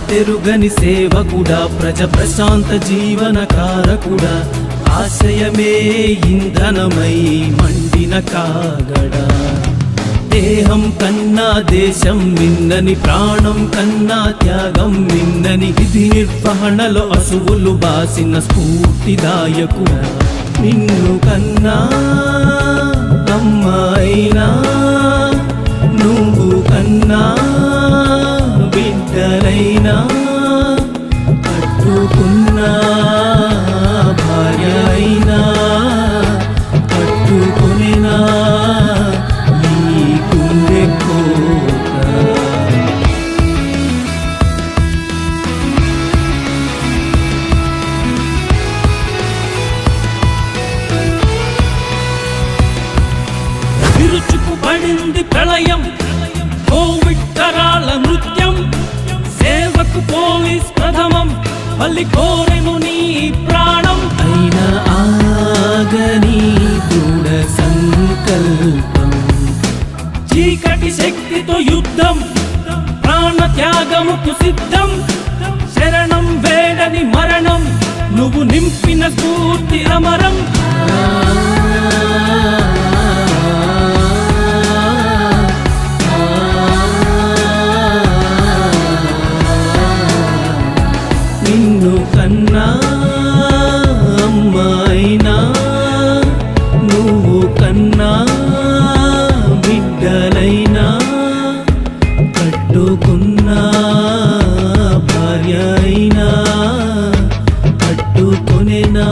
తెరుగని సేవకుడా ప్రజ ప్రశాంత జీవన కారకుడా ఆశయమే ఇంధనమై మండిన కాగడా దేహం కన్నా దేశం మిన్నని ప్రాణం కన్నా త్యాగం మిన్నని విధి నిర్వహణలో అసువులు బాసిన స్ఫూర్తిదాయకుడా నిన్ను కన్నా అమ్మాయినా నువ్వు కన్నా బిడ్డలైనా కట్టుకున్నా భార్య అయినా కట్టుకునేనా నీ గుండె కోట విరుచుకుపడింది ప్రళయం కోవిడ్ తరాల నృత్యం సేవకు పోలీస్ ప్రథమం మళ్ళీ కోరెను నీ ప్రాణం అయినా ఆగని దృఢ సంకల్పం చీకటి శక్తితో యుద్ధం ప్రాణ త్యాగముకు సిద్ధం శరణం వేడని మరణం నువ్వు నింపిన స్ఫూర్తి అమరం నిన్ను కన్నా అమ్మాయినా నువ్వు కన్నా బిడ్డలైనా కట్టుకున్నా భార్య అయినా కట్టుకునేనా